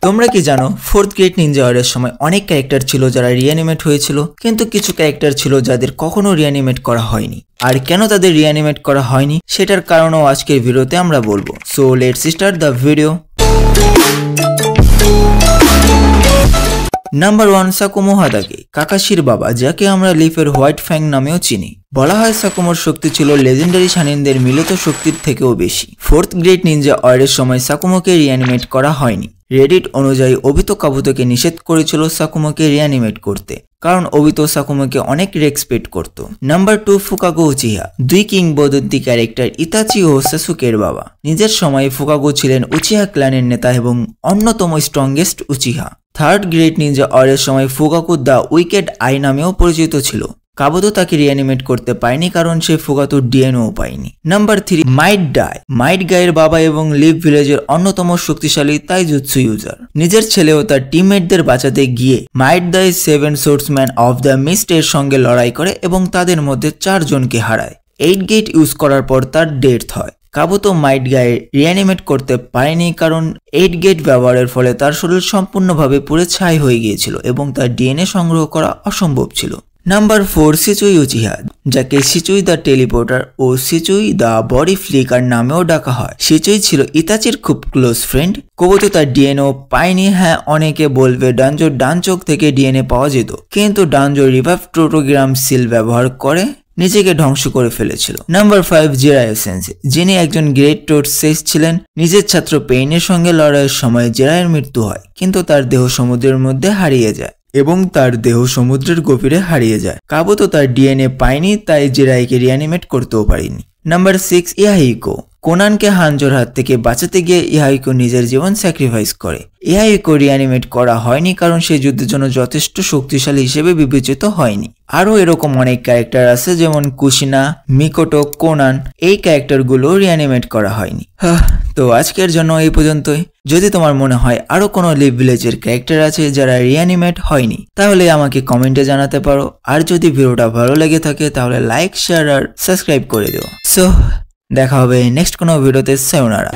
তোমরা কি জানো ফোর্থ গ্রেট নিনজা ওয়ারের সময় অনেক ক্যারেক্টার ছিল যারা রিঅ্যানিমেট হয়েছিল, কিন্তু কিছু ক্যারেক্টার ছিল যাদের কখনো রিঅ্যানিমেট করা হয়নি। আর কেন তাদের রিঅ্যানিমেট করা হয়নি সেটার কারণও আজকের ভিডিওতে আমরা বলবো। So let's start the video. Number 1, সাকুমো হাদাকে, কাকাশির বাবা, যাকে আমরা লিফের হোয়াইট ফ্যাং নামেও চিনি। বলা হয় সাকুমোর শক্তি ছিল লেজেন্ডারি শানিনদের মিলিত শক্তির থেকেও বেশি। ফোর্থ গ্রেট নিনজা ওয়ারের সময় সাকুমোকে রিঅ্যানিমেট করা হয়নি। রেডিট অনুযায়ী অবিতো কাবুতোকে নিষেধ করেছিল সাকুমোকে রিঅ্যানিমেট করতে, কারণ অবিতো সাকুমোকে অনেক রেসপেক্ট করত। নাম্বার 2, ফুকাগো উচিহা, দুই কিংবদন্তি ক্যারেক্টার ইতাচি ও সাসুকের বাবা। নিজের সময়ে ফুকাগো ছিলেন উচিহা ক্ল্যানের নেতা এবং অন্যতম strongest Uchiha. Third great ninja ওয়ারের সময় ফুকাগো দ্য উইকেড আই নামেও পরিচিত ছিল। কাবুতো তাকে রিঅ্যানিমেট করতে পারেনি কারণ সে ফুকাতোর ডিএনও পায়নি। নাম্বার 3, মাইট ডাই, মাইট গাইয়ের বাবা এবং লিভ ভিলেজের অন্যতম শক্তিশালী তাইজুৎসু ইউজার। নিজের ছেলে ও তার টিমমেটদের বাঁচাতে গিয়ে মাইট দাই 7 সোর্সম্যান অফ দ্য মিস্ট এর সঙ্গে লড়াই করে এবং তাদের মধ্যে 4 জনকে হারায়। 8 গেট ইউজ করার পর তার ডেথ হয়। কাবুতো মাইট গায়ে রিঅ্যানিমেট করতে পারেনি কারণ 8 গেট ব্যবহারের ফলে তার শরীর সম্পূর্ণভাবে পুড়ে ছাই হয়ে গিয়েছিল এবং তার ডিএনএ সংগ্রহ করা অসম্ভব ছিল। নাম্বার 4, সিচুই উচিহা, যাকে সিচুই দ্য টেলিপোর্টার ও সিচুই দ্য বডি ফ্লিকার নামেও ডাকা হয়। সিচুই ছিল ইতাচির খুব ক্লোজ ফ্রেন্ড। কাবুতো তার ডিএনএ পায়নি। হ্যাঁ, অনেকে বলবে ডানজোর ডান চোখ থেকে ডিএনএ পাওয়া যেত, কিন্তু ডানজোর রিভাইভ প্রোটোগ্রাম সিল ব্যবহার করে নিজেকে ধ্বংস করে ফেলেছিল। নাম্বার 5, জিরায়ো সেন্সে, যিনি একজন গ্রেট টোর্সেস ছিলেন। নিজের ছাত্র পেইনের সঙ্গে লড়াইয়ের সময় জিরায়ের মৃত্যু হয়, কিন্তু তার দেহ সমুদ্রের মধ্যে হারিয়ে যায় এবং তার দেহ সমুদ্রের গভীরে হারিয়ে যায়। কাবুতো তার ডিএনএ পায়নি, তাই জিরাইকে রিঅ্যানিমেট করতেও পারেনি। নাম্বার 6, ইহাইকো, কোনানকে হানজোর হাত থেকে বাঁচাতে গিয়ে ইহাইকো নিজের জীবন স্যাক্রিফাইস করে। ইহাইকো রিঅ্যানিমেট করা হয়নি কারণ সে যুদ্ধের জন্য যথেষ্ট শক্তিশালী হিসেবে বিবেচিত হয়নি। আরও এরকম অনেক ক্যারেক্টার আছে, যেমন কুশিনা, মিকোটো, কোনান। এই ক্যারেক্টারগুলো রিঅ্যানিমেট করা হয়নি। তো আজকের জন্য এই পর্যন্তই। যদি তোমার মনে হয় আরো কোনো লিভ ভিলেজের ক্যারেক্টার আছে যারা রিঅ্যানিমেট হয়নি, তাহলে আমাকে কমেন্টে জানাতে পারো। আর যদি ভিডিওটা ভালো লেগে থাকে তাহলে লাইক, শেয়ার আর সাবস্ক্রাইব করে দিও। সো দেখা হবে নেক্সট কোনো ভিডিওতে। সায়োনারা।